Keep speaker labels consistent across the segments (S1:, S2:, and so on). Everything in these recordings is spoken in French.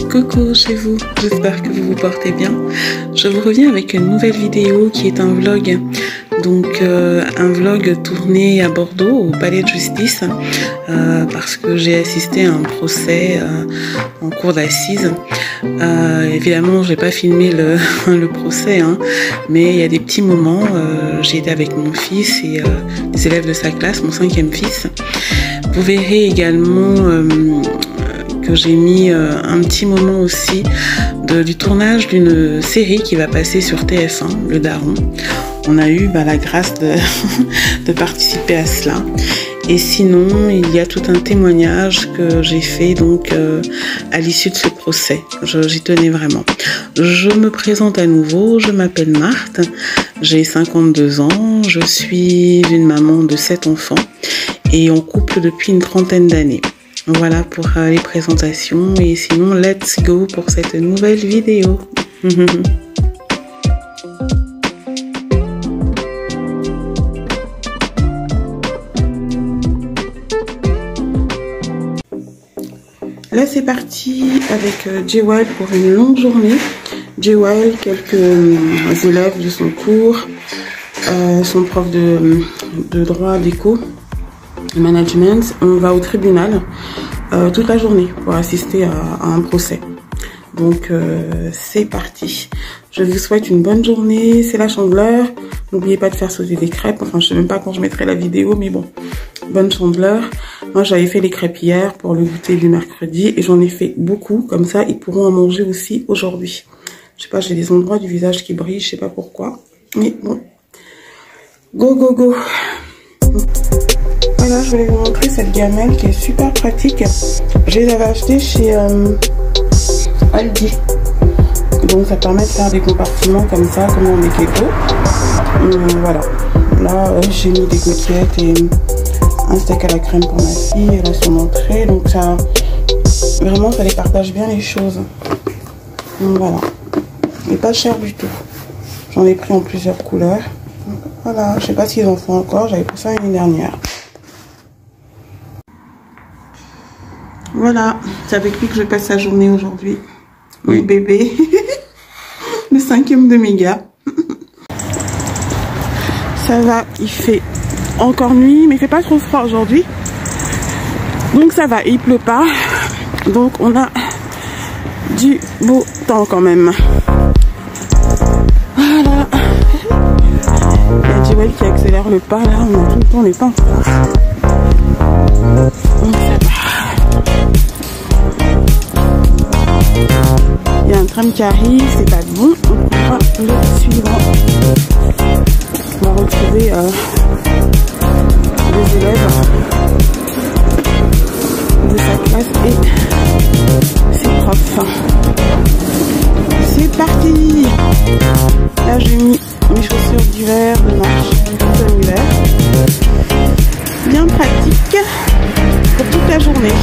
S1: Coucou chez vous, j'espère que vous vous portez bien. Je vous reviens avec une nouvelle vidéo qui est un vlog. Donc un vlog tourné à Bordeaux au palais de justice parce que j'ai assisté à un procès en cour d'assises. Évidemment je n'ai pas filmé le procès, hein, mais il y a des petits moments. J'ai été avec mon fils et des élèves de sa classe, mon 5e fils. Vous verrez également que j'ai mis un petit moment aussi du tournage d'une série qui va passer sur TF1, Le Daron. On a eu la grâce de participer à cela. Et sinon, il y a tout un témoignage que j'ai fait donc à l'issue de ce procès. J'y tenais vraiment. Je me présente à nouveau, je m'appelle Marthe, j'ai 52 ans, je suis une maman de 7 enfants et en couple depuis une trentaine d'années. Voilà pour les présentations et sinon, let's go pour cette nouvelle vidéo. Là c'est parti avec Jewel pour une longue journée. Jewel, quelques élèves de son cours, son prof de droit, d'éco, management. On va au tribunal toute la journée pour assister à un procès. Donc c'est parti. Je vous souhaite une bonne journée, c'est la Chandeleur. N'oubliez pas de faire sauter des crêpes. Enfin, je sais même pas quand je mettrai la vidéo, mais bon, bonne Chandeleur. Moi, j'avais fait les crêpes hier pour le goûter du mercredi et j'en ai fait beaucoup. Comme ça, ils pourront en manger aussi aujourd'hui. Je sais pas, j'ai des endroits du visage qui brillent, je sais pas pourquoi. Mais bon, go, go, go. Voilà, je voulais vous montrer cette gamelle qui est super pratique. Je les avais achetées chez Aldi. Donc, ça permet de faire des compartiments comme ça, comme dans des keto. Voilà. Là, j'ai mis des coquillettes et un steak à la crème pour ma fille, elle a son entrée, donc ça, vraiment ça les partage bien les choses. Donc voilà, et pas cher du tout. J'en ai pris en plusieurs couleurs. Donc, voilà, je sais pas s'ils en font encore, j'avais pris ça l'année dernière. Voilà, c'est avec lui que je passe la journée aujourd'hui. Oui. Mon bébé, le 5e de mes gars. Ça va, il fait encore nuit, mais il fait pas trop froid aujourd'hui. Donc ça va, il pleut pas. Donc on a du beau temps quand même. Voilà. Il y a Jewel qui accélère le pas là, on a tout le temps les pas en retard. Donc ça va. Il y a un tram qui arrive, c'est pas bon. On va le suivant. On va retrouver des élèves de sa classe et ses profs. C'est parti. Là j'ai mis mes chaussures d'hiver de marche en hiver. Bien pratique pour toute la journée.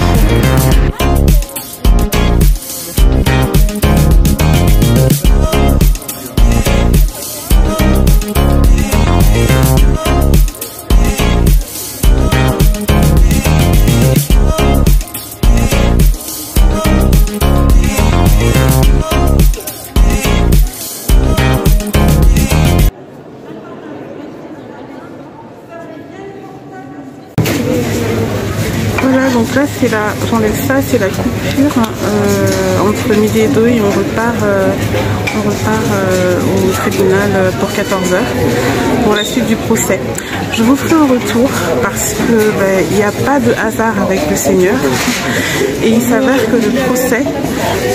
S1: Voilà, donc là c'est la, j'enlève ça, c'est la coupure entre midi et 2 et on repart au tribunal pour 14h pour la suite du procès. Je vous ferai un retour parce que il n'y a pas de hasard avec le Seigneur et il s'avère que le procès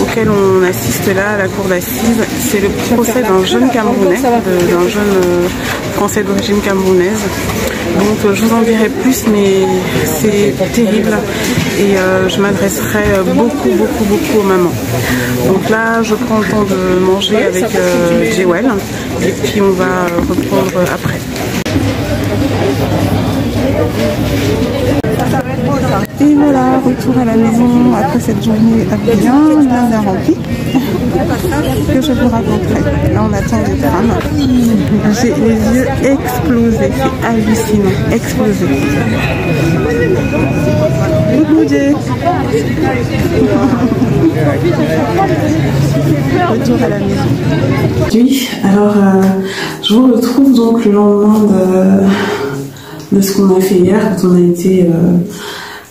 S1: auquel on assiste là à la cour d'assises, c'est le procès d'un jeune Camerounais, d'un jeune Français d'origine camerounaise. Donc je vous en dirai plus, mais c'est terrible et je m'adresserai beaucoup aux mamans. Donc là je prends le temps de manger avec Jewel et puis on va reprendre après. Et voilà, retour à la maison après cette journée bien remplie que je vous raconterai. Là on attend le tram. J'ai les yeux explosés, c'est hallucinant, explosés. Retour à la maison. Oui, alors je vous retrouve donc le lendemain de ce qu'on a fait hier quand on a été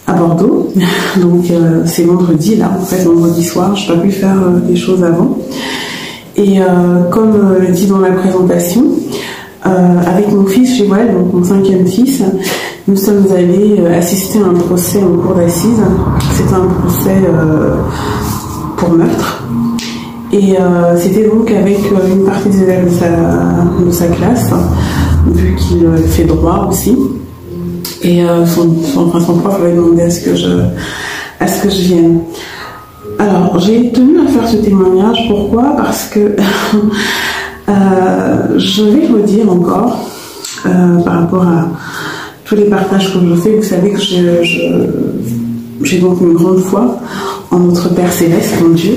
S1: à Bordeaux. Donc c'est vendredi là, en fait vendredi soir, je n'ai pas pu faire des choses avant. Et comme dit dans la présentation, avec mon fils Joël, donc mon 5e fils, nous sommes allés assister à un procès en cour d'assises. C'était un procès pour meurtre. Et c'était donc avec une partie des élèves de sa classe, vu qu'il fait droit aussi. Et son prof avait demandé à ce que je vienne. Alors, j'ai tenu à faire ce témoignage. Pourquoi? Parce que je vais vous dire encore, par rapport à tous les partages que je fais, vous savez que j'ai donc une grande foi en notre Père Céleste, en Dieu,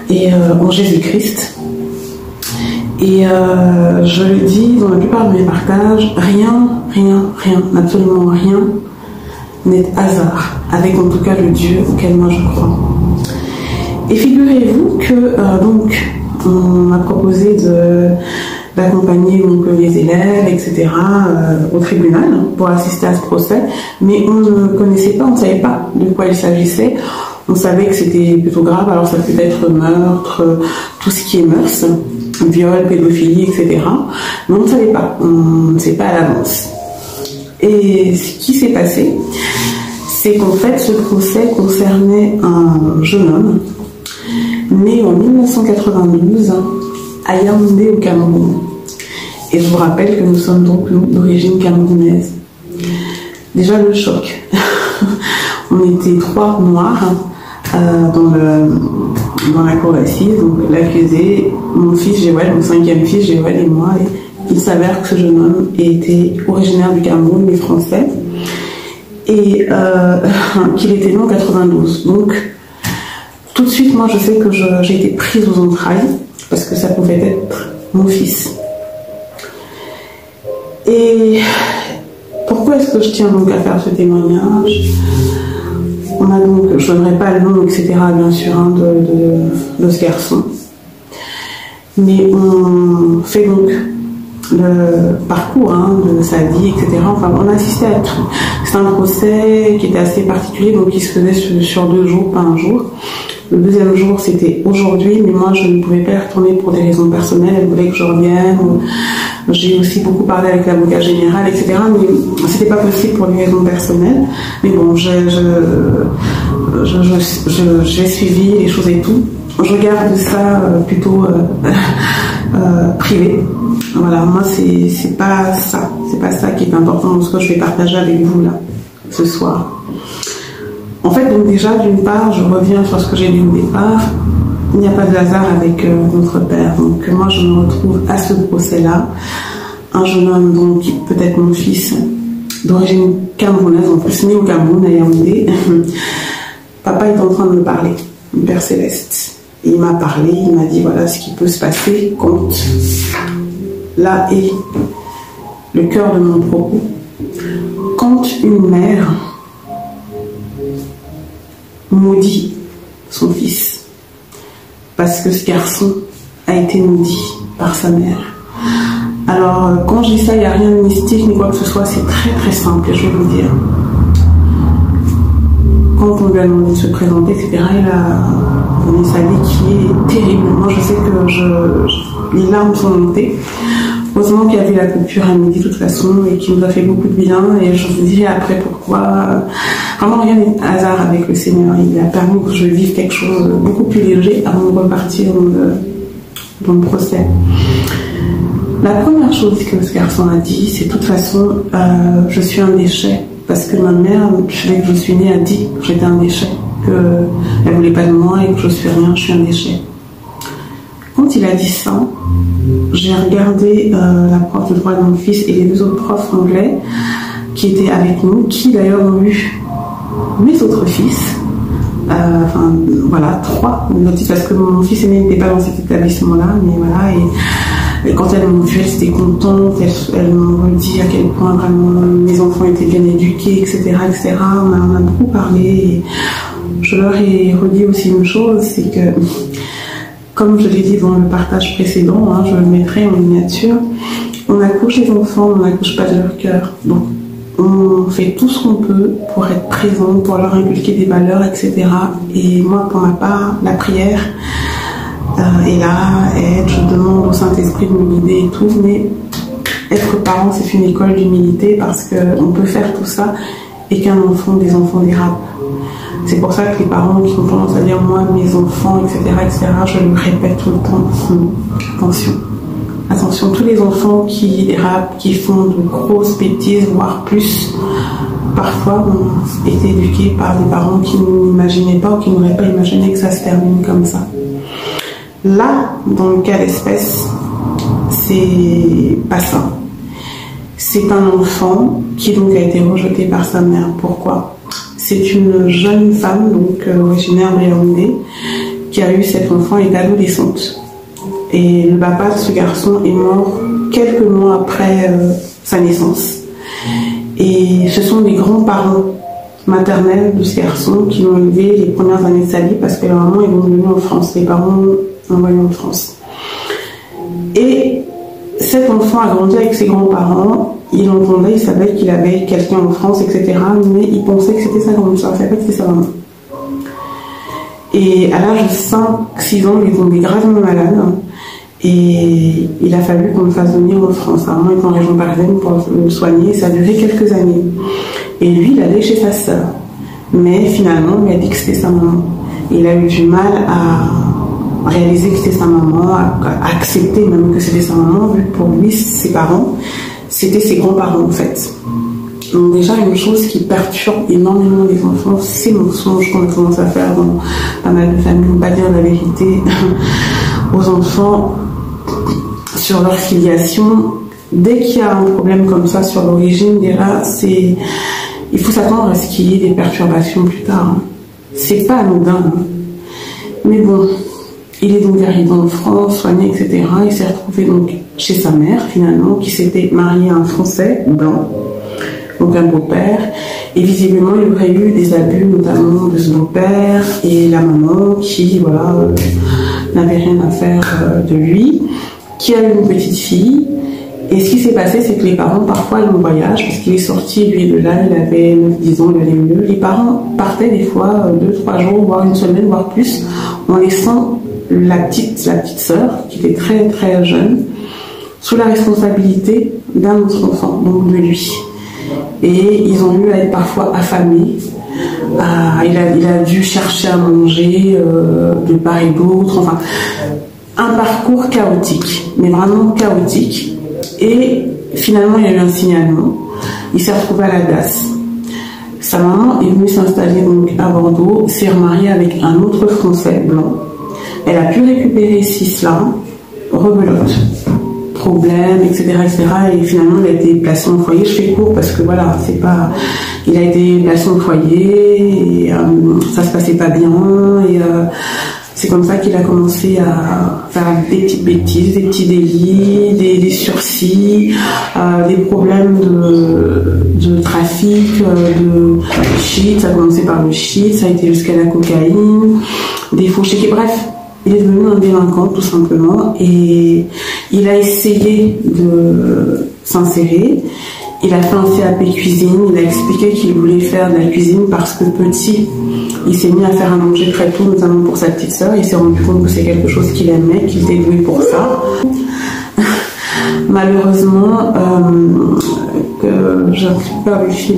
S1: et en Jésus-Christ. Et je le dis dans la plupart de mes partages, rien, absolument rien n'est hasard, avec en tout cas le Dieu auquel moi je crois. Et figurez-vous que donc on m'a proposé d'accompagner donc les élèves, etc. Au tribunal pour assister à ce procès, mais on ne connaissait pas, on ne savait pas de quoi il s'agissait. On savait que c'était plutôt grave, alors ça peut être meurtre, tout ce qui est mœurs, viol, pédophilie, etc. Mais on ne savait pas, on ne sait pas à l'avance. Et ce qui s'est passé, c'est qu'en fait ce procès concernait un jeune homme né en 1992 à Yaoundé au Cameroun. Et je vous rappelle que nous sommes donc d'origine camerounaise. Déjà le choc. On était 3 noirs dans la cour d'assises, donc l'accusé, mon fils Joël, mon 5e fils Joël et moi. Et il s'avère que ce jeune homme était originaire du Cameroun, mais français, et qu'il était né en 92. Donc tout de suite, moi je sais que j'ai été prise aux entrailles, parce que ça pouvait être mon fils. Et pourquoi est-ce que je tiens donc à faire ce témoignage? On a donc, je ne donnerai pas le nom, etc., bien sûr, hein, de ce garçon. Mais on fait donc le parcours de sa vie, etc. Enfin, on a assisté à tout. C'est un procès qui était assez particulier, donc qui se faisait sur 2 jours, pas un jour. Le 2e jour, c'était aujourd'hui, mais moi, je ne pouvais pas y retourner pour des raisons personnelles. Elle voulait que je revienne. J'ai aussi beaucoup parlé avec l'avocat général, etc. Mais c'était pas possible pour des raisons personnelles. Mais bon, j'ai suivi les choses et tout. Je garde ça plutôt privé. Voilà, moi, c'est pas ça. C'est pas ça qui est important dans ce que je vais partager avec vous là, ce soir. En fait, donc déjà, d'une part, je reviens sur ce que j'ai dit au départ. Il n'y a pas de hasard avec notre père. Donc moi, je me retrouve à ce procès-là. Un jeune homme, donc peut-être mon fils, d'origine camerounaise, en plus né au Cameroun, à Yaoundé. Papa est en train de me parler, le Père Céleste. Et il m'a parlé, il m'a dit voilà ce qui peut se passer quand là est le cœur de mon propos. Quand une mère maudit son fils, parce que ce garçon a été maudit par sa mère. Alors, quand je dis ça, il n'y a rien de mystique ni quoi que ce soit, c'est très simple, je vais vous dire. Quand on lui a demandé de se présenter, etc., il a donné sa vie qui est terrible. Moi, je sais que les larmes sont montées. Heureusement qu'il y avait la coupure à midi de toute façon et qu'il nous a fait beaucoup de bien. Et je vous dirai après pourquoi. Vraiment, rien n'est hasard avec le Seigneur. Il a permis que je vive quelque chose de beaucoup plus léger avant de repartir dans le procès. La première chose que ce garçon a dit, c'est de toute façon, je suis un déchet. Parce que ma mère, dès que je suis née, a dit que j'étais un déchet. Qu'elle ne voulait pas de moi et que je suis rien, je suis un déchet. Quand il a dit ça, j'ai regardé la prof de droit de mon fils et les 2 autres profs anglais qui étaient avec nous, qui d'ailleurs ont eu mes autres fils. Enfin, voilà, 3 parce que mon fils aîné n'était pas dans cet établissement-là, mais voilà. Et quand elles m'ont vue, elles étaient contentes, elles m'ont redit à quel point vraiment mes enfants étaient bien éduqués, etc. etc. On a beaucoup parlé. Et je leur ai redit aussi une chose, c'est que, comme je l'ai dit dans le partage précédent, je le mettrai en miniature, on accouche les enfants, on n'accouche pas de leur cœur. Donc, on fait tout ce qu'on peut pour être présent, pour leur inculquer des valeurs, etc. Et moi, pour ma part, la prière est là, je demande au Saint-Esprit de me guider et tout, mais être parent, c'est une école d'humilité parce qu'on peut faire tout ça et qu'un enfant, des enfants dérapent. C'est pour ça que les parents qui ont tendance à dire moi, mes enfants, etc., je le répète tout le temps. Attention. Attention, tous les enfants qui dérapent, qui font de grosses bêtises, voire plus, parfois ont été éduqués par des parents qui n'imaginaient pas ou qui n'auraient pas imaginé que ça se termine comme ça. Là, dans le cas d'espèce, c'est pas ça. C'est un enfant qui donc a été rejeté par sa mère. Pourquoi? C'est une jeune femme, donc originaire de Yaoundé, qui a eu cet enfant, elle est adolescente. Et le papa de ce garçon est mort quelques mois après sa naissance. Et ce sont les grands-parents maternels de ce garçon qui l'ont élevé les premières années de sa vie parce que la maman est venue en France, les parents l'ont envoyé en France. Et cet enfant a grandi avec ses grands-parents, il entendait, il savait qu'il avait quelqu'un en France, etc. Mais il pensait que c'était sa grande soeur, il savait pas que c'était sa maman. Et à l'âge de 5-6 ans, il est tombé gravement malade. Et il a fallu qu'on le fasse venir en France. Maman est en région parisienne pour le soigner. Ça a duré quelques années. Et lui, il allait chez sa sœur. Mais finalement, il a dit que c'était sa maman. Et il a eu du mal à réaliser que c'était sa maman, à accepter même que c'était sa maman, vu que pour lui, ses parents, c'était ses grands-parents en fait. Donc déjà, une chose qui perturbe énormément les enfants, c'est le mensonge qu'on a commencé à faire dans pas mal de familles, pas dire la vérité aux enfants sur leur filiation. Dès qu'il y a un problème comme ça sur l'origine, déjà, il faut s'attendre à ce qu'il y ait des perturbations plus tard. C'est pas anodin. Mais bon, il est donc arrivé en France, soigné, etc. Il s'est retrouvé donc chez sa mère, finalement, qui s'était mariée à un Français blanc, donc un beau-père. Et visiblement, il y aurait eu des abus, notamment de ce beau-père et la maman qui, voilà, n'avait rien à faire de lui, qui a eu une petite fille. Et ce qui s'est passé, c'est que les parents, parfois, ils vont en voyage, parce qu'il est sorti, lui, de là, il avait 9-10 ans, il allait mieux. Les parents partaient des fois 2-3 jours, voire une semaine, voire plus, en laissant la petite sœur, qui était très très jeune, sous la responsabilité d'un autre enfant, donc de lui. Et ils ont eu à être parfois affamés. Il a dû chercher à manger de part et d'autre, enfin, un parcours chaotique, mais vraiment chaotique. Et finalement, il y a eu un signalement. Il s'est retrouvé à la glace. Sa maman est venue s'installer donc à Bordeaux, s'est remariée avec un autre Français blanc. Elle a pu récupérer cela, rebelote, problème, etc., etc. Et finalement, il a été placé en foyer. Je fais court parce que voilà, c'est pas. Il a été placé en foyer et ça se passait pas bien. Et c'est comme ça qu'il a commencé à faire des petites bêtises, des petits délits, des sursis, des problèmes de trafic, de shit. Ça a commencé par le shit, ça a été jusqu'à la cocaïne, des faux chèques. Bref, il est devenu un délinquant tout simplement et il a essayé de s'insérer. Il a fait un CAP cuisine, il a expliqué qu'il voulait faire de la cuisine parce que petit, il s'est mis à faire à manger très tôt, notamment pour sa petite sœur. Il s'est rendu compte que c'est quelque chose qu'il aimait, qu'il était doué pour ça. Malheureusement, j'inscris pas le fil,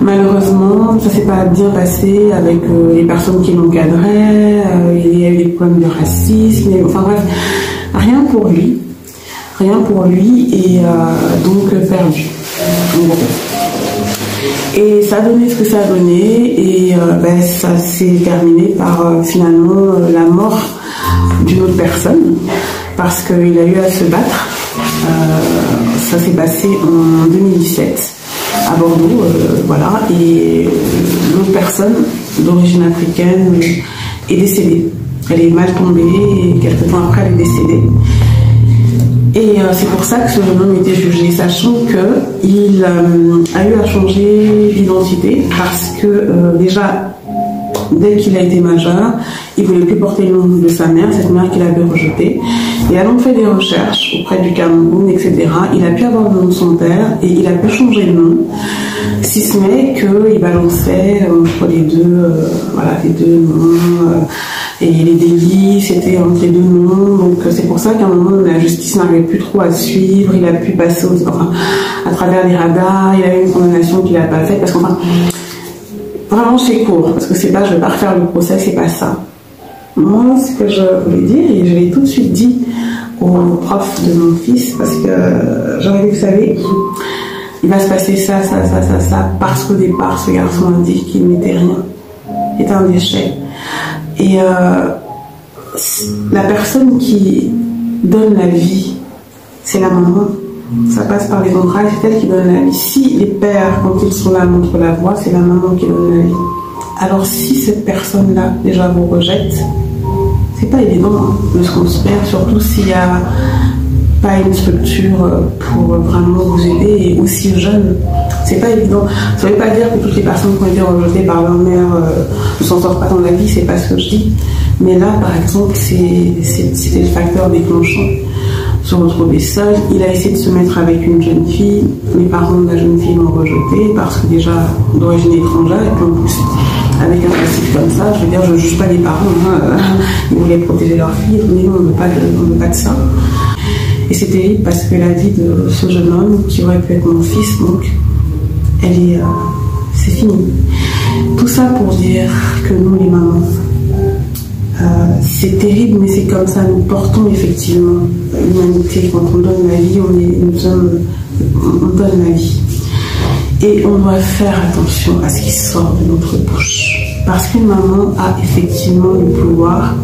S1: malheureusement, ça s'est pas bien passé avec les personnes qui l'encadraient, il y a eu des problèmes de racisme, enfin bref, rien pour lui et donc perdu. Et ça a donné ce que ça a donné et ça s'est terminé par finalement la mort d'une autre personne parce qu'il a eu à se battre. Ça s'est passé en 2017 à Bordeaux, voilà, et l'autre personne d'origine africaine est décédée. Elle est mal tombée et quelques temps après elle est décédée. Et c'est pour ça que ce jeune homme était jugé, sachant qu'il a eu à changer d'identité parce que déjà, dès qu'il a été majeur, il ne voulait plus porter le nom de sa mère, cette mère qu'il avait rejetée. Et ayant fait des recherches auprès du Cameroun, etc., il a pu avoir le nom de son père et il a pu changer de nom, si ce n'est qu'il balançait entre les deux, les deux noms. Et les délits, c'était entre les deux noms. Donc c'est pour ça qu'à un moment, la justice n'arrivait plus trop à suivre. Il a pu passer à travers les radars. Il a eu une condamnation qu'il n'a pas faite. Parce qu'enfin, vraiment c'est court. Parce que c'est pas, je vais pas refaire le procès, c'est pas ça. Moi, ce que je voulais dire, et je l'ai tout de suite dit au prof de mon fils, parce que j'aurais dit, vous savez, il va se passer ça, parce qu'au départ, ce garçon a dit qu'il n'était rien. Il est un déchet. Et la personne qui donne la vie, c'est la maman. Ça passe par les entrailles, c'est elle qui donne la vie. Si les pères, quand ils sont là, montrent la voie, c'est la maman qui donne la vie. Alors si cette personne-là, déjà, vous rejette, c'est pas évident de se construire, surtout s'il n'y a pas une structure pour vraiment vous aider, et aussi jeune. C'est pas évident. Ça ne veut pas dire que toutes les personnes qui ont été rejetées par leur mère ne s'en sortent pas dans la vie, c'est pas ce que je dis. Mais là, par exemple, c'était le facteur déclenchant. Se retrouver seul, il a essayé de se mettre avec une jeune fille. Les parents de la jeune fille l'ont rejeté parce que déjà d'origine étrangère, et puis en plus avec un passif comme ça, je veux dire, je ne juge pas les parents, ils voulaient protéger leur fille, mais nous on ne veut pas de ça. Et c'est terrible parce que la vie de ce jeune homme, qui aurait pu être mon fils, donc, c'est fini. Tout ça pour dire que nous, les mamans, c'est terrible, mais c'est comme ça, nous portons effectivement l'humanité. Quand on donne la vie, on donne la vie. Et on doit faire attention à ce qui sort de notre bouche. Parce qu'une maman a effectivement le pouvoir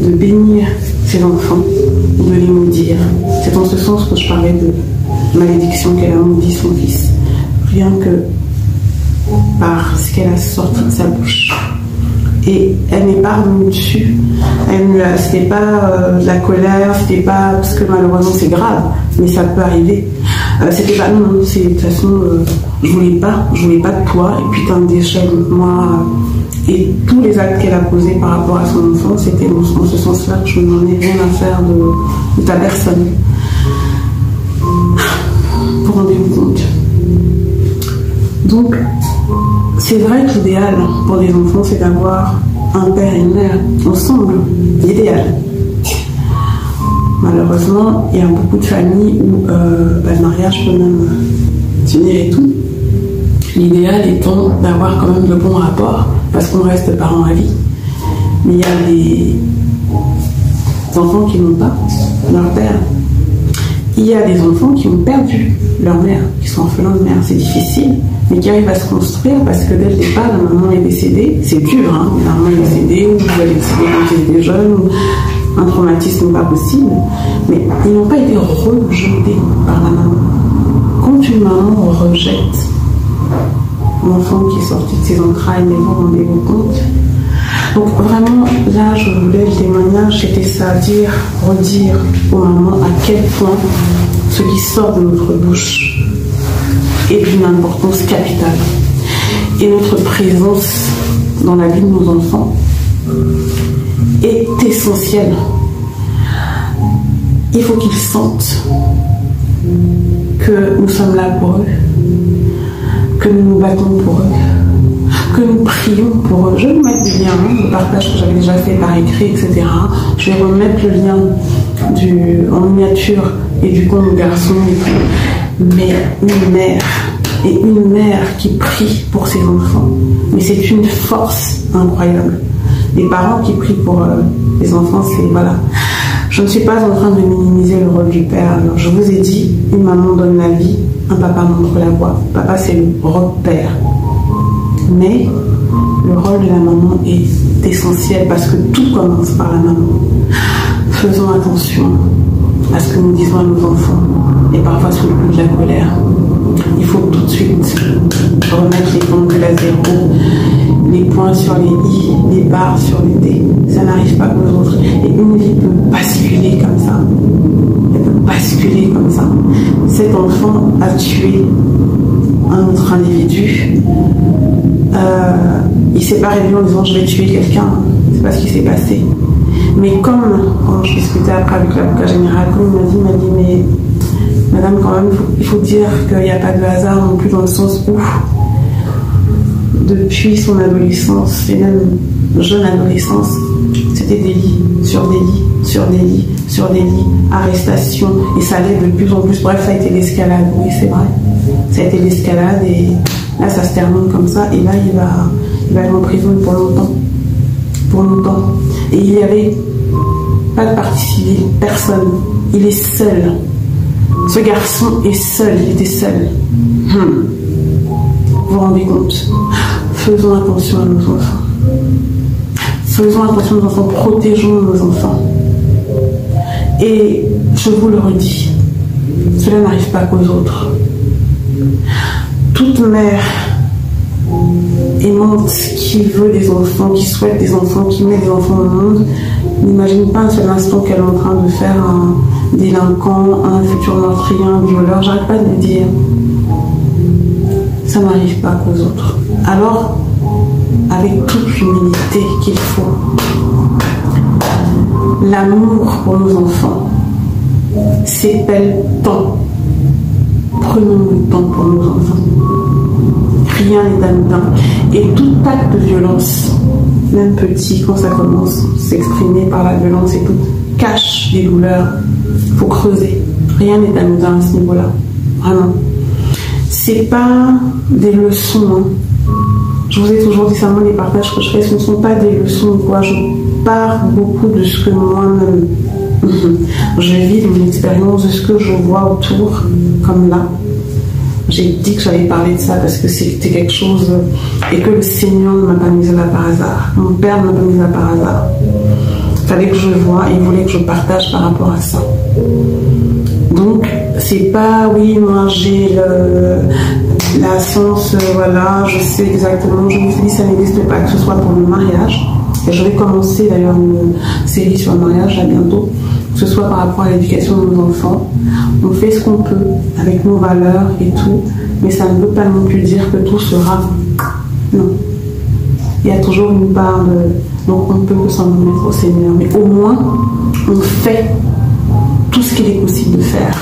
S1: de bénir ses enfants, de les maudire. C'est dans ce sens que je parlais de malédiction qu'elle a maudit son fils. Rien que par ce qu'elle a sorti de sa bouche. Et elle n'est pas revenue dessus. C'était pas de la colère, c'était pas parce que malheureusement c'est grave, mais ça peut arriver. C'était pas non, c'est de toute façon, je voulais pas de toi, et puis t'es un déchet, moi. Et tous les actes qu'elle a posés par rapport à son enfant, c'était dans ce sens-là que je n'en ai rien à faire de ta personne. Vous rendez-vous compte? Donc, c'est vrai que l'idéal pour les enfants, c'est d'avoir un père et une mère ensemble. L'idéal. Malheureusement, il y a beaucoup de familles où le mariage peut même s'unir et tout. L'idéal étant d'avoir quand même de bons rapports, parce qu'on reste parents à vie. Mais il y a des enfants qui n'ont pas leur père. Il y a des enfants qui ont perdu leur mère, qui sont orphelins de mère. C'est difficile, mais qui arrivent à se construire parce que dès le départ, la maman est décédée. C'est dur, hein, la maman est décédée, ou elle est décédée quand elle était jeune, ou un traumatisme n'est pas possible. Mais ils n'ont pas été rejetés par la maman. Quand une maman rejette l'enfant qui est sorti de ses entrailles, mais vous rendez-vous compte? Donc vraiment, là, je voulais le témoignage, c'était ça, redire aux mamans à quel point ce qui sort de notre bouche est d'une importance capitale. Et notre présence dans la vie de nos enfants est essentielle. Il faut qu'ils sentent que nous sommes là pour eux, que nous nous battons pour eux, que nous prions pour eux. Je vais vous mettre des liens, le partage que j'avais déjà fait par écrit, etc. Je vais remettre le lien en miniature et du compte garçon et tout. Mais une mère qui prie pour ses enfants, mais c'est une force incroyable. Les parents qui prient pour les enfants, c'est voilà. Je ne suis pas en train de minimiser le rôle du père. Alors, je vous ai dit, une maman donne la vie, un papa montre la voie. Papa, c'est le repère. Mais le rôle de la maman est essentiel parce que tout commence par la maman. Faisons attention à ce que nous disons à nos enfants, et parfois sous le coup de la colère. Il faut tout de suite remettre les pendules à zéro, les points sur les i, les barres sur les t. Ça n'arrive pas aux autres. Et une vie peut basculer comme ça. Elle peut basculer comme ça. Cet enfant a tué un autre individu. Il s'est pas réveillé en disant je vais tuer quelqu'un. C'est pas ce qui s'est passé. Mais quand je discutais après avec l'avocat général, comme il m'a dit mais madame, quand même, il faut dire qu'il n'y a pas de hasard non plus, dans le sens où depuis son adolescence et même jeune adolescence, c'était des lits sur des lits sur des lits sur des lits, arrestations, et ça allait de plus en plus. Bref, ça a été l'escalade, oui c'est vrai, ça a été l'escalade, et là ça se termine comme ça, et là il va aller en prison pour longtemps, et il n'y avait pas de partie civile, personne, il est seul. Ce garçon est seul, il était seul. Vous vous rendez compte? Faisons attention à nos enfants. Faisons attention à nos enfants, protégeons nos enfants. Et je vous le redis, cela n'arrive pas qu'aux autres. Toute mère aimante qui veut des enfants, qui souhaite des enfants, qui met des enfants au monde, n'imagine pas un seul instant qu'elle est en train de faire un délinquant, un futur meurtrier, un violeur. J'arrête pas de le dire. Ça n'arrive pas qu'aux autres. Alors, avec toute l'humilité qu'il faut, l'amour pour nos enfants s'épelle tant. Prenons le temps pour nos enfants. Rien n'est anodin. Et tout acte de violence, même petit, quand ça commence à s'exprimer par la violence et tout, cache des douleurs. Il faut creuser. Rien n'est anodin à ce niveau-là. Vraiment. C'est pas des leçons. Hein. Je vous ai toujours dit ça, moi, les partages que je fais, ce ne sont pas des leçons. Quoi. Je pars beaucoup de ce que moi-même je vis, de mon expérience, de ce que je vois autour, comme là. J'ai dit que j'allais parler de ça parce que c'était quelque chose et que le Seigneur ne m'a pas mis là par hasard. Mon Père ne m'a pas mis là par hasard. Il fallait que je vois et il voulait que je partage par rapport à ça. Donc, c'est pas, oui, moi j'ai la science, voilà, je sais exactement, je me suis dit, ça n'existe pas, que ce soit pour le mariage. Et je vais commencer d'ailleurs une série sur le mariage là bientôt, que ce soit par rapport à l'éducation de nos enfants. On fait ce qu'on peut avec nos valeurs et tout, mais ça ne veut pas non plus dire que tout sera. Non. Il y a toujours une part de. Donc on ne peut que s'en remettre au Seigneur. Mais au moins, on fait tout ce qu'il est possible de faire.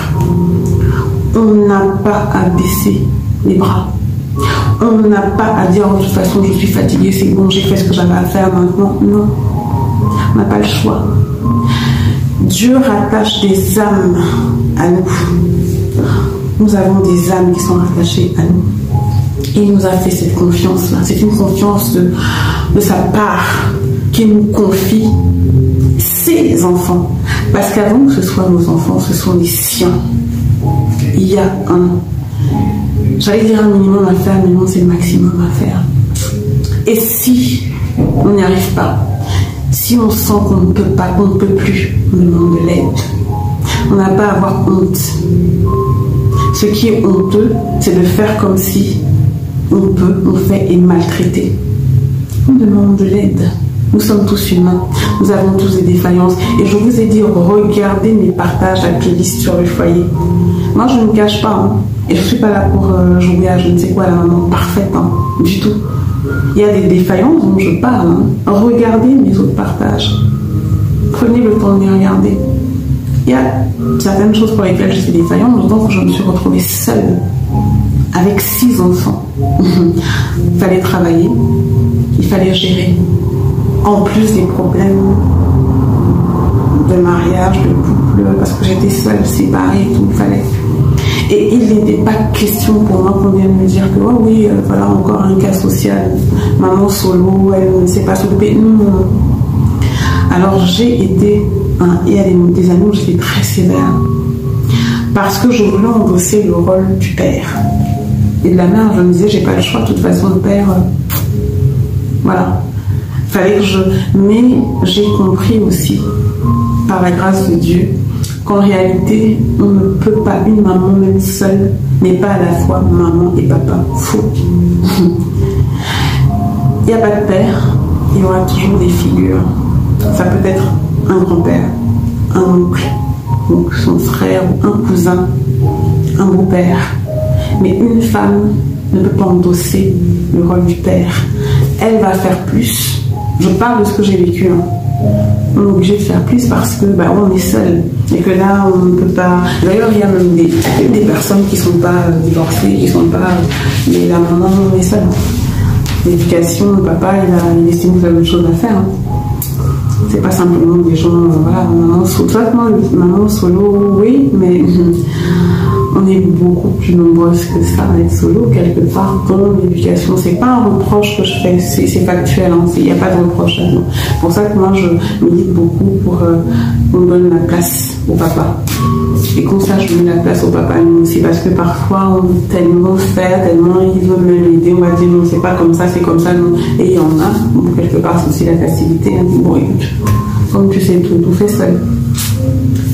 S1: On n'a pas à baisser les bras. On n'a pas à dire de toute façon je suis fatiguée, c'est bon, j'ai fait ce que j'avais à faire maintenant. Non. On n'a pas le choix. Dieu rattache des âmes à nous. Nous avons des âmes qui sont rattachées à nous. Il nous a fait cette confiance-là. C'est une confiance de sa part qu'il nous confie ses enfants. Parce qu'avant que ce soit nos enfants, ce sont les siens. Il y a j'allais dire un minimum à faire, mais non, c'est le maximum à faire. Et si on n'y arrive pas, si on sent qu'on ne peut pas, qu'on ne peut plus, on demande de l'aide. On n'a pas à avoir honte. Ce qui est honteux, c'est de faire comme si on peut, on fait et maltraiter. On demande de l'aide. Nous sommes tous humains. Nous avons tous des défaillances. Et je vous ai dit, regardez mes partages actualistes sur le foyer. Moi, je ne me cache pas. Hein. Et je ne suis pas là pour jouer à je ne sais quoi, la maman parfaite. Hein. Du tout. Il y a des défaillances dont je parle. Hein. Regardez mes autres partages. Prenez le temps de les regarder. Il y a certaines choses pour lesquelles je suis défaillante, d'autant que je me suis retrouvée seule, avec 6 enfants. Il fallait travailler, il fallait gérer. En plus des problèmes de mariage, de couple, parce que j'étais seule, séparée et tout, il fallait. Et il n'était pas question pour moi qu'on vienne me dire que, oh oui, voilà encore un cas social, maman solo, elle ne sait pas s'occuper. Non. Alors j'ai été, il y a des années où j'étais très sévère, parce que je voulais endosser le rôle du père. Et de la mère, je me disais, j'ai pas le choix, de toute façon, le père, voilà. Fallait que mais j'ai compris aussi, par la grâce de Dieu, qu'en réalité, on ne peut pas, une maman même seule, n'est pas à la fois maman et papa. Faux. n'y a pas de père, il y aura toujours des figures. Ça peut être un grand-père, un oncle, donc son frère, un cousin, un beau-père. Mais une femme ne peut pas endosser le rôle du père. Elle va faire plus. Je parle de ce que j'ai vécu. Hein. On est obligé de faire plus parce que on est seul. Et que là, on ne peut pas... D'ailleurs, il y a même des personnes qui ne sont pas divorcées, qui ne sont pas... Mais la maman, on est seul. L'éducation, le papa, il estime qu'il a autre chose à faire. Hein. C'est pas simplement des gens, voilà, maman solo, oui, mais on est beaucoup plus nombreuses que ça à être solo, quelque part, dans l'éducation. C'est pas un reproche que je fais, c'est factuel, hein, il n'y a pas de reproche. Non. C'est pour ça que moi, je milite beaucoup pour qu'on donne la place au papa. Et qu'on sache donner la place au papa, nous aussi, parce que parfois, on veut tellement faire, tellement il veut me l'aider, on va dire non, c'est pas comme ça, c'est comme ça, non. Et il y en a, bon, quelque part, c'est aussi la facilité. Hein. Bon, écoute, comme tu sais tout fait seul.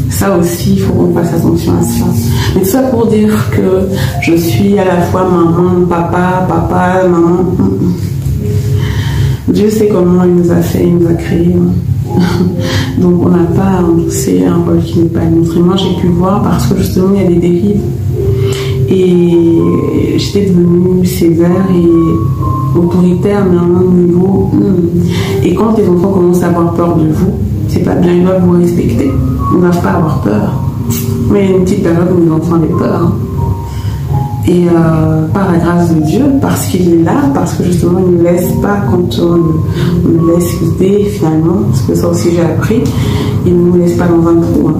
S1: Ça aussi, il faut qu'on fasse attention à ça. Mais tout ça pour dire que je suis à la fois maman, papa, maman. Dieu sait comment il nous a fait, il nous a créés. Donc on n'a pas à endosser un rôle qui n'est pas le nôtre. Et moi j'ai pu voir parce que justement il y a des dérives. Et j'étais devenue sévère et autoritaire, mais à un niveau. Et quand les enfants commencent à avoir peur de vous, c'est pas bien, ils doivent vous respecter. Ils ne doivent pas avoir peur. Mais il y a une petite période où les enfants avaient peur. Hein. Et par la grâce de Dieu, parce qu'il est là, parce que justement il ne nous laisse pas quand on nous laisse guider finalement, parce que ça aussi j'ai appris, il ne nous laisse pas dans un trou. Hein.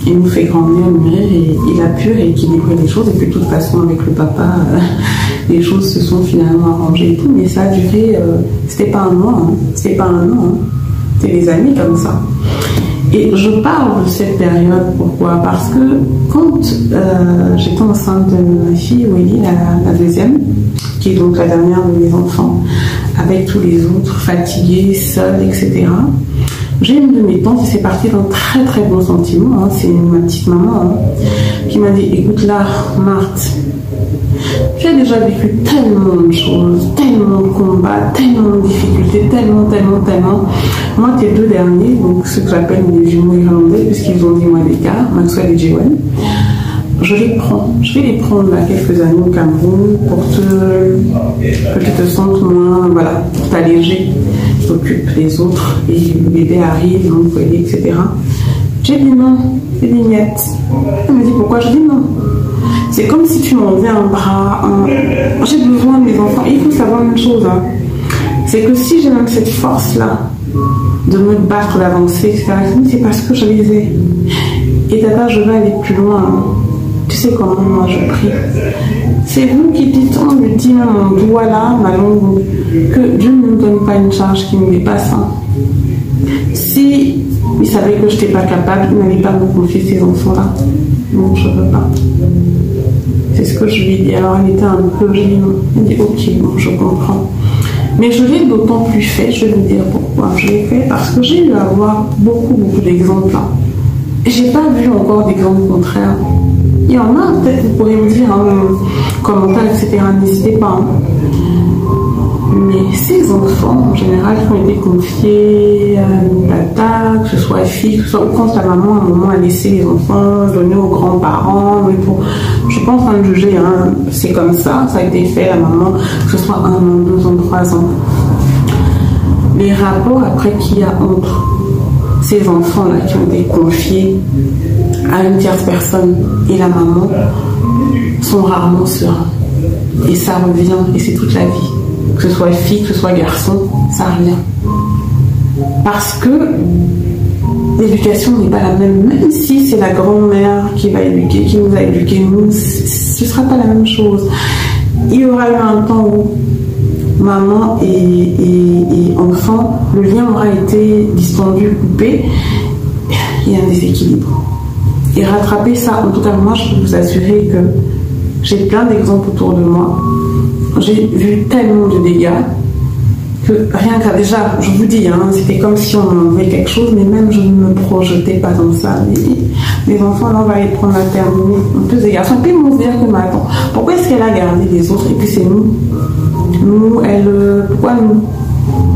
S1: Il nous fait grandir, mûrir, et il a pu rééquilibrer les choses. Et puis de toute façon avec le papa, les choses se sont finalement arrangées et tout, mais ça a duré, c'était pas un mois, hein. C'était pas un an, hein. C'était des années comme ça. Et je parle de cette période, pourquoi? Parce que quand j'étais enceinte de ma fille, Willy, la deuxième, qui est donc la dernière de mes enfants, avec tous les autres, fatigués, seuls, etc., j'ai une de mes tantes, et c'est parti d'un très très bon sentiment, hein, c'est ma petite maman, hein, qui m'a dit, écoute là, Marthe, tu as déjà vécu tellement de choses, tellement de combats, tellement de difficultés, tellement. Moi, tes deux derniers, donc ceux que j'appelle les jumeaux irlandais, puisqu'ils ont 10 mois d'écart, Maxwell et Jewen, je les prends. Je vais les prendre à quelques années au Cameroun pour que tu te sentes moins, voilà, pour t'alléger. T'occupes les autres et le bébé arrive, donc, etc. J'ai dit non, j'ai dit niet. Elle me dit pourquoi? Je dis non. C'est comme si tu m'enlevais un bras. J'ai besoin de mes enfants. Et il faut savoir une chose, hein. C'est que si j'ai même cette force-là de me battre, d'avancer, etc., c'est parce que je les ai. Et tata, je vais aller plus loin. Hein. Tu sais comment moi je prie. C'est vous qui dites, on lui dit même mon doigt là, ma langue, que Dieu ne nous donne pas une charge qui nous dépasse. Hein. Si il savait que je n'étais pas capable, il n'allait pas me confier ces enfants-là. Non, je ne veux pas. C'est ce que je lui ai dit. Alors elle était un peu gênée. Elle dit ok, bon, je comprends. Mais je l'ai d'autant plus fait, je vais vous dire pourquoi. Je l'ai fait parce que j'ai eu à avoir beaucoup d'exemples là. Et j'ai pas vu encore d'exemples contraires. Il y en a, peut-être vous pourrez me dire en commentaire, etc. N'hésitez pas. Hein. Mais ces enfants, en général, qui ont été confiés à une tata, que ce soit fille, que ce soit quand la maman, à un moment, a laissé les enfants, donné aux grands-parents, mais pour, je pense en train de juger, hein, c'est comme ça, ça a été fait, la maman, que ce soit 1 an, 2 ans, 3 ans. Les rapports après qu'il y a entre ces enfants-là qui ont été confiés à une tierce personne et la maman sont rarement sereins. Et ça revient, et c'est toute la vie. Que ce soit fille, que ce soit garçon, ça revient. Parce que l'éducation n'est pas la même, même si c'est la grand-mère qui va éduquer, qui nous a éduqués, nous, ce ne sera pas la même chose. Il y aura eu un temps où maman et enfant, le lien aura été distendu, coupé, il y a un déséquilibre. Et rattraper ça, en tout cas moi je peux vous assurer que j'ai plein d'exemples autour de moi. J'ai vu tellement de dégâts que rien qu'à déjà, je vous dis, hein, c'était comme si on enlevait quelque chose, mais même je ne me projetais pas dans ça. Les enfants, là, on va les prendre à terminer. En plus des garçons, puis ils vont se dire que, mais attends, pourquoi est-ce qu'elle a gardé les autres et puis c'est nous? Nous, elle, pourquoi nous?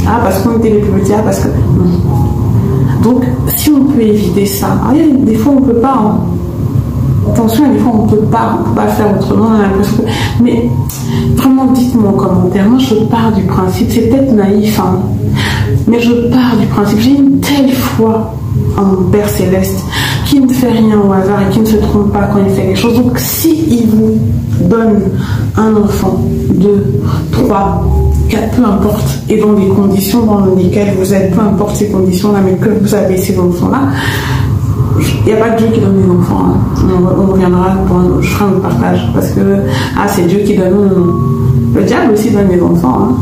S1: Ah, parce qu'on était les plus petits, ah, parce que... Non. Donc, si on peut éviter ça, ah, des fois on ne peut pas, hein. Attention, des fois on ne peut pas faire autrement, on a l'impression que... Mais vraiment, dites-moi en commentaire, moi je pars du principe, c'est peut-être naïf, hein, mais je pars du principe, j'ai une telle foi en mon Père Céleste, qui ne fait rien au hasard et qui ne se trompe pas quand il fait les choses. Donc si il vous donne un enfant, 2, 3, 4, peu importe, et dans les conditions dans lesquelles vous êtes, peu importe ces conditions-là, mais que vous avez ces enfants-là, il n'y a pas que Dieu qui donne les enfants. Hein. On reviendra pour je ferai un partage, parce que c'est Dieu qui donne. Le diable aussi donne les enfants. Hein.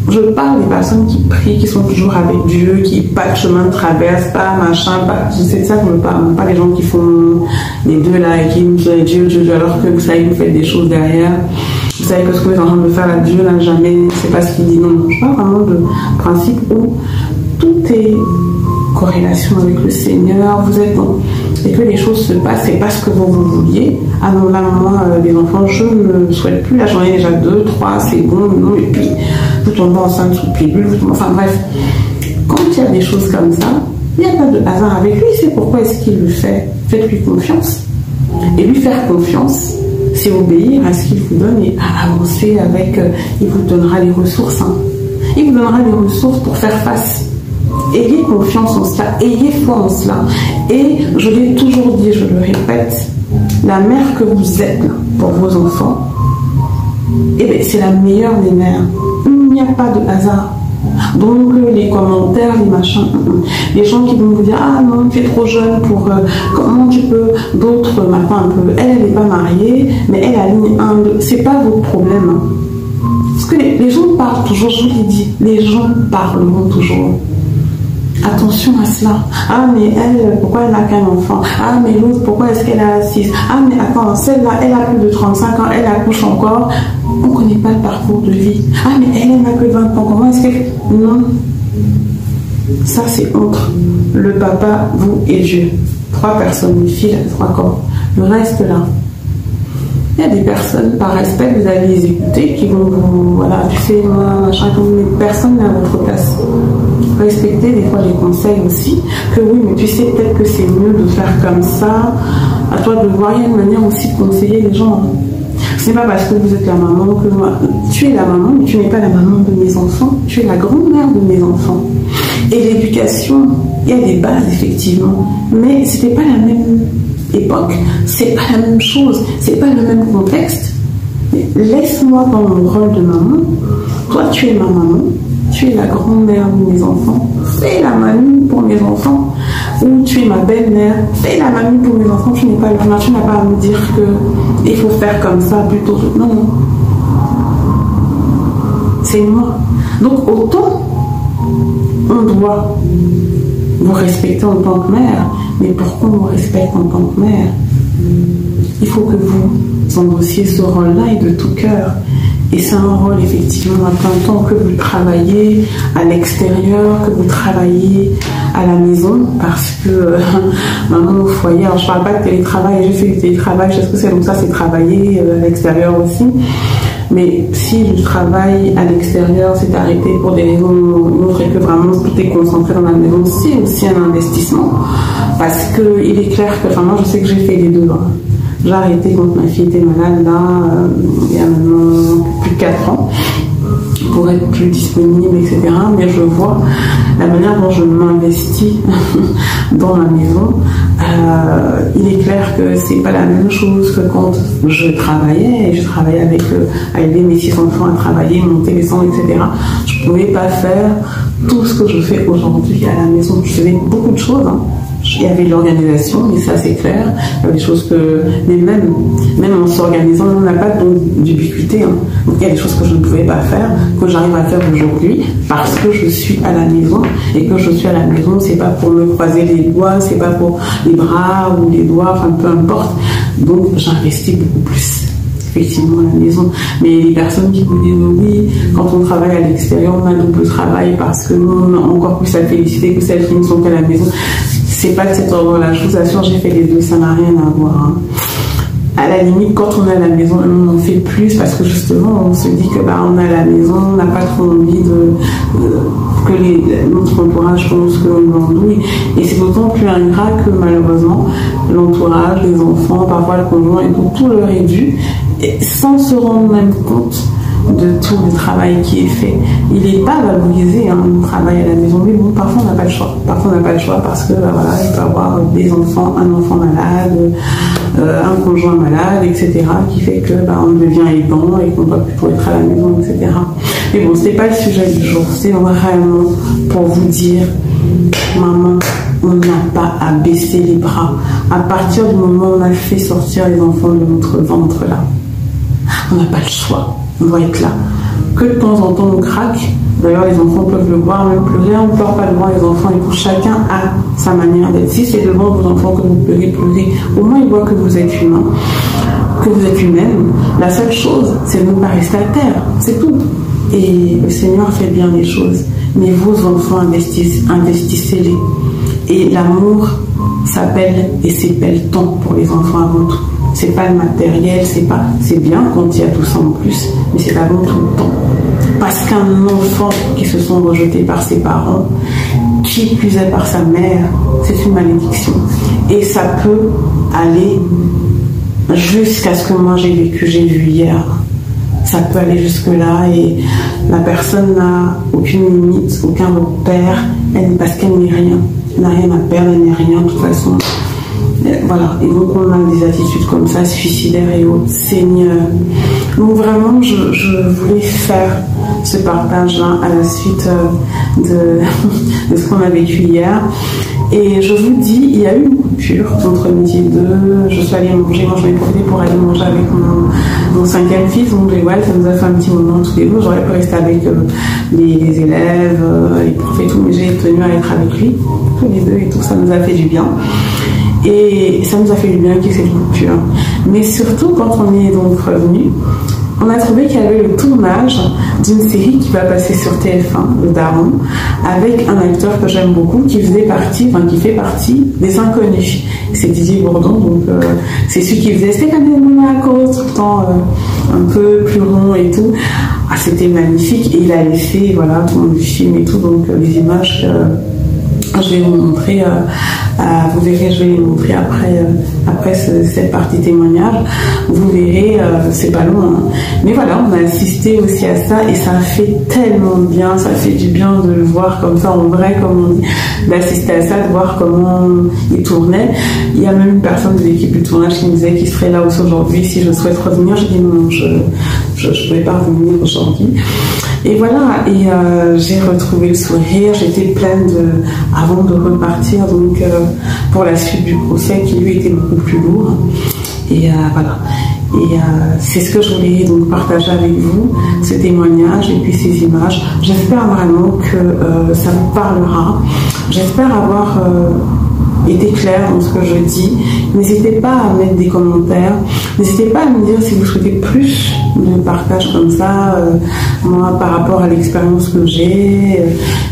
S1: Je parle des personnes qui prient, qui sont toujours avec Dieu, qui pas de chemin de traverse, pas machin, pas. C'est de ça que je parle. Pas les gens qui font les deux là et qui nous disent Dieu, alors que vous savez que vous faites des choses derrière. Vous savez que ce que vous êtes en train de faire à Dieu, là, jamais, c'est pas ce qu'il dit. Non, je parle vraiment de principe où tout est corrélation avec le Seigneur, vous êtes bon, et que les choses se passent, c'est pas ce que vous vouliez. Ah non, là, moi, les enfants, je ne souhaite plus, là, j'en ai déjà 2, 3, c'est bon, non, et puis, vous tombez enceinte sous pilule, enfin bref, quand il y a des choses comme ça, il n'y a pas de hasard avec lui, c'est pourquoi est-ce qu'il le fait. Faites-lui confiance. Et lui faire confiance, c'est obéir à ce qu'il vous donne et à avancer avec, il vous donnera les ressources. Hein. Il vous donnera les ressources pour faire face. Ayez confiance en cela, ayez foi en cela. Et je l'ai toujours dit, je le répète, la mère que vous êtes pour vos enfants, eh bien, c'est la meilleure des mères. Il n'y a pas de hasard. Donc les commentaires, les machins, les gens qui vont vous dire ah non, tu es trop jeune pour comment tu peux, d'autres maintenant un peu, elle n'est pas mariée, mais elle aligne un, deux, c'est pas votre problème. Hein. Parce que les gens parlent toujours, je vous l'ai dit, les gens parleront toujours. Attention à cela. Ah, mais elle, pourquoi elle n'a qu'un enfant? Ah, mais l'autre, pourquoi est-ce qu'elle a 6? Ah, mais attends, celle-là, elle a plus de 35 ans, elle accouche encore. On ne connaît pas le parcours de vie. Ah, mais elle n'a que 20 ans. Comment est-ce qu'elle... Non. Ça, c'est entre le papa, vous et Dieu. 3 personnes, une fille, 3 corps. Le reste, là. Il y a des personnes, par respect, vous allez les écouter, qui vont vous... Voilà, tu sais, moi, machin, mais personne n'a votre place. Respecter des fois les conseils aussi, que oui, mais tu sais peut-être que c'est mieux de faire comme ça, à toi de voir, il y a une manière aussi de conseiller les gens. Hein. Ce n'est pas parce que vous êtes la maman que moi, tu es la maman, mais tu n'es pas la maman de mes enfants, tu es la grand-mère de mes enfants. Et l'éducation, il y a des bases effectivement, mais c'était pas la même époque, c'est pas la même chose, c'est pas le même contexte. Laisse-moi dans mon rôle de maman, toi tu es ma maman, tu es la grand-mère de mes enfants, fais la mamie pour mes enfants, ou tu es ma belle-mère, fais la mamie pour mes enfants, tu n'es pas le mère, tu n'as pas à me dire qu'il faut faire comme ça plutôt. Non, non. C'est moi. Donc autant on doit vous respecter en tant que mère, mais pourquoi on vous respecte en tant que mère? Il faut que vous endossiez ce rôle-là et de tout cœur. Et c'est un rôle effectivement à plein temps que vous travaillez à l'extérieur, que vous travaillez à la maison, parce que maman au foyer, alors je ne parle pas de télétravail, j'ai fait du télétravail, je sais ce que c'est, donc ça c'est travailler à l'extérieur aussi. Mais si le travail à l'extérieur s'est arrêté pour des raisons autres et que vraiment tout est concentré dans la maison, c'est aussi un investissement. Parce qu'il est clair que, enfin moi je sais que j'ai fait les deux. Hein. J'ai arrêté quand ma fille était malade, là, il y a maintenant plus de 4 ans, pour être plus disponible, etc. Mais je vois la manière dont je m'investis dans ma maison. Il est clair que c'est pas la même chose que quand je travaillais, et je travaillais avec à aider mes 6 enfants à travailler, monter les sons, etc. Je pouvais pas faire tout ce que je fais aujourd'hui à la maison. Je faisais beaucoup de choses, hein. Il y avait l'organisation, mais ça c'est clair. Il y a des choses que, mais même en s'organisant, on n'a pas d'ubiquité. Hein. Donc il y a des choses que je ne pouvais pas faire, que j'arrive à faire aujourd'hui, parce que je suis à la maison. Et que je suis à la maison, c'est pas pour me croiser les doigts, c'est pas pour les bras ou les doigts, enfin peu importe. Donc j'investis beaucoup plus. Effectivement à la maison, mais les personnes qui vous disent oui, quand on travaille à l'extérieur, on a double travail parce que nous on a encore plus à féliciter que celles qui ne sont qu'à la maison. C'est pas de cet ordre-là, je vous assure, j'ai fait les deux, ça n'a rien à voir. Hein.
S2: à la limite, quand on est à la maison, on en fait plus parce que justement, on se dit que on est à la maison, on n'a pas trop envie que notre entourage pense qu'on l'andouille. Et c'est d'autant plus ingrat que malheureusement, l'entourage, les enfants, parfois le conjoint, et tout leur est dû, sans se rendre même compte de tout le travail qui est fait. Il n'est pas valorisé, le travail à la maison, mais bon, parfois on n'a pas le choix. Parfois on n'a pas le choix parce que voilà, il peut y avoir des enfants, un enfant malade, un conjoint malade, etc., qui fait que on devient aidant et qu'on doit plutôt être à la maison, etc. Mais bon, c'est pas le sujet du jour, c'est vraiment pour vous dire, maman, on n'a pas à baisser les bras. À partir du moment où on a fait sortir les enfants de notre ventre là, on n'a pas le choix. On doit être là. Que de temps en temps on craque. D'ailleurs, les enfants peuvent le voir, même pleurer. On ne pleure pas devant les enfants. Et chacun a sa manière d'être. Si c'est devant vos enfants que vous pleurez, pleurez. Au moins, ils voient que vous êtes humain, que vous êtes humaine. La seule chose, c'est de ne pas rester à terre. C'est tout. Et le Seigneur fait bien les choses. Mais vos enfants, investissez-les. Et l'amour s'appelle et s'appelle temps pour les enfants avant tout. C'est pas le matériel, c'est bien quand il y a tout ça en plus, mais c'est avant tout le temps. Parce qu'un enfant qui se sent rejeté par ses parents, qui plus est par sa mère, c'est une malédiction. Et ça peut aller jusqu'à ce que moi j'ai vu hier. Ça peut aller jusque-là et la personne n'a aucune limite, aucun repère, parce qu'elle n'est rien. Elle n'a rien à perdre, elle n'est rien de toute façon. Voilà, et donc on a des attitudes comme ça, suicidaires et autres. Seigneur. Donc vraiment, je voulais faire ce partage-là à la suite de ce qu'on a vécu hier. Et je vous dis, il y a eu une coupure entre midi et 2. Je suis allée manger, moi j'en ai profité pour aller manger avec mon 5e fils. Donc ouais, ça nous a fait un petit moment tous les deux. J'aurais pu rester avec les élèves, les profs et tout, mais j'ai tenu à être avec lui, tous les deux et tout. Ça nous a fait du bien. Et ça nous a fait du bien qu'il y ait cette coupure. Mais surtout, quand on est donc revenu, on a trouvé qu'il y avait le tournage d'une série qui va passer sur TF1, le Daron, avec un acteur que j'aime beaucoup, qui fait partie des Inconnus. C'est Didier Bourdon, donc c'est celui qui faisait Stéphane Monaco, tout le temps un peu plus rond et tout. Ah, c'était magnifique, et il a laissé, voilà, tout le film et tout, donc les images je vais vous montrer, vous verrez, je vais les montrer après cette partie témoignage. Vous verrez, c'est pas long, hein. Mais voilà, on a assisté aussi à ça et ça a fait tellement de bien, ça fait du bien de le voir comme ça en vrai, comme on dit, d'assister à ça, de voir comment il tournait. Il y a même une personne de l'équipe du tournage qui me disait qu'il serait là aussi aujourd'hui si je souhaite revenir. Je dis non, je ne pouvais pas revenir aujourd'hui. Et voilà, et j'ai retrouvé le sourire, j'étais pleine avant de repartir, donc pour la suite du procès qui lui était beaucoup plus lourd. Et voilà. Et c'est ce que je voulais donc partager avec vous, ce témoignage et puis ces images. J'espère vraiment que ça vous parlera. J'espère avoir été clair dans ce que je dis. N'hésitez pas à mettre des commentaires. N'hésitez pas à me dire si vous souhaitez plus de partage comme ça. Moi, par rapport à l'expérience que j'ai,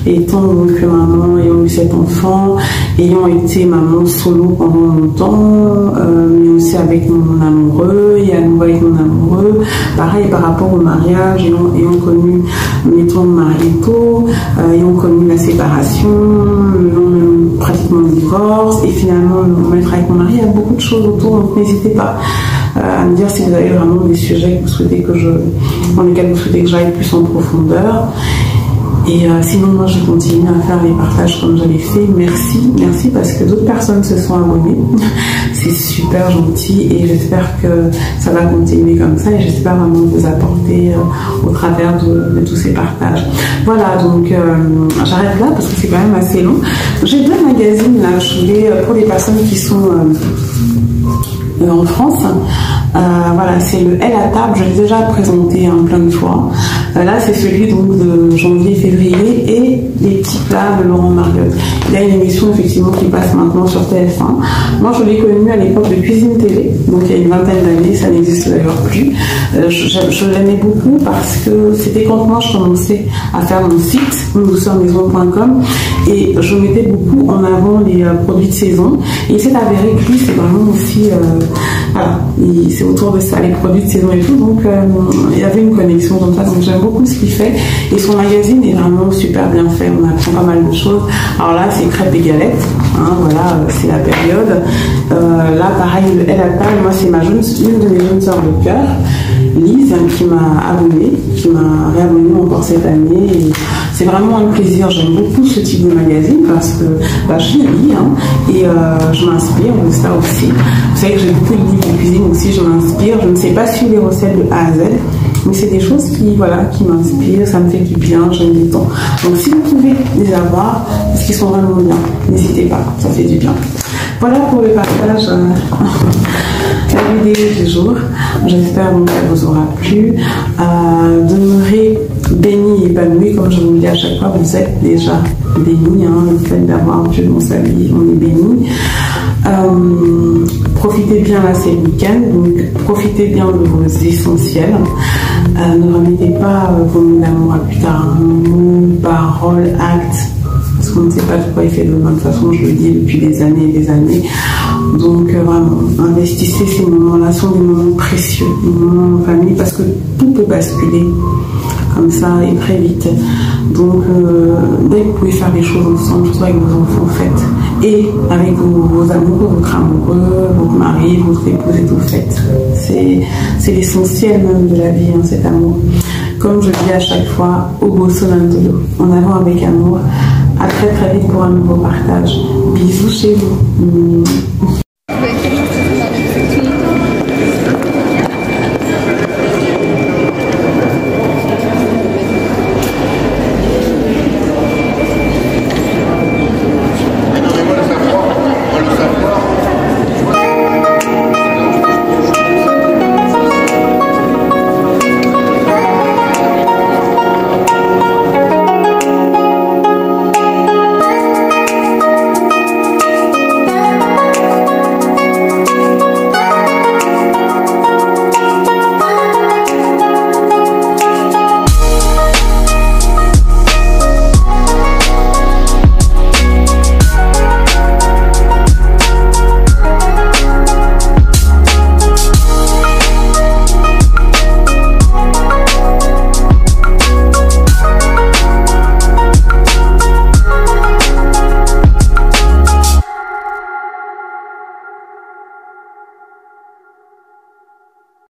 S2: étant donc maman, ayant eu 7 enfants, ayant été maman solo pendant longtemps, mais aussi avec mon amoureux et à nouveau avec mon amoureux. Pareil par rapport au mariage, ayant connu, mettons, le mari tôt, ayant connu la séparation, pratiquement le divorce, et finalement me mettre avec mon mari. Il y a beaucoup de choses autour, donc n'hésitez pas à me dire si vous avez vraiment des sujets que vous souhaitez dans lesquels vous souhaitez que j'aille plus en profondeur. Et sinon, moi, je continue à faire les partages comme je l'ai fait. Merci parce que d'autres personnes se sont abonnées. C'est super gentil et j'espère que ça va continuer comme ça et j'espère vraiment vous apporter au travers de tous ces partages. Voilà, donc j'arrête là parce que c'est quand même assez long. J'ai 2 magazines là, je voulais, pour les personnes qui sont en France, Voilà, c'est le Elle à table, je l'ai déjà présenté plein de fois. Là, c'est celui donc de janvier-février et les petits plats de Laurent Mariotte. Il y a une émission effectivement qui passe maintenant sur TF1. Moi, je l'ai connu à l'époque de Cuisine TV, donc il y a une vingtaine d'années, ça n'existe d'ailleurs plus. Je l'aimais beaucoup parce que c'était quand moi je commençais à faire mon site, ondouceurmaison.com, et je mettais beaucoup en avant les produits de saison. Et il s'est avéré que lui, c'est vraiment aussi, voilà, c'est autour de ça, les produits de saison et tout. Donc, il y avait une connexion comme ça. Donc, j'aime beaucoup ce qu'il fait. Et son magazine est vraiment super bien fait. On apprend pas mal de choses. Alors là, c'est crêpes et galettes. Hein, voilà, c'est la période. Là, pareil, Elle à table, moi, c'est une de mes jeunes sœurs de cœur, Lise, qui m'a abonnée, qui m'a réabonnée encore cette année. Et c'est vraiment un plaisir. J'aime beaucoup ce type de magazine parce que je lis et je m'inspire de ça aussi. Vous savez que j'ai beaucoup de livres de cuisine aussi, je m'inspire. Je ne sais pas suivre les recettes de A à Z, mais c'est des choses qui m'inspirent, ça me fait du bien, j'aime du temps. Donc si vous pouvez les avoir, parce qu'ils sont vraiment bien, n'hésitez pas, ça fait du bien. Voilà pour le partage la vidéo du jour. J'espère qu'elle vous aura plu. Demeurez bénis et épanouis, comme je vous le dis à chaque fois, vous êtes déjà bénis. Le fait d'avoir Dieu dans sa vie, on est bénis. Profitez bien, là c'est le week-end, donc profitez bien de vos essentiels. Ne remettez pas vos mots d'amour à plus tard, mots, paroles, actes, parce qu'on ne sait pas de quoi il fait demain. De toute façon, je le dis depuis des années et des années. Donc vraiment, investissez ces moments-là, sont des moments précieux, des moments en famille, parce que tout peut basculer comme ça et très vite. Donc dès que vous pouvez faire les choses ensemble, soit avec vos enfants, faites. Et avec vos amoureux, votre amoureux, votre mari, votre épouse et tout, faites. C'est l'essentiel même de la vie, cet amour. Comme je dis à chaque fois, Ogo Sonantolo, en avant avec amour. À très très vite pour un nouveau partage. Bisous chez vous.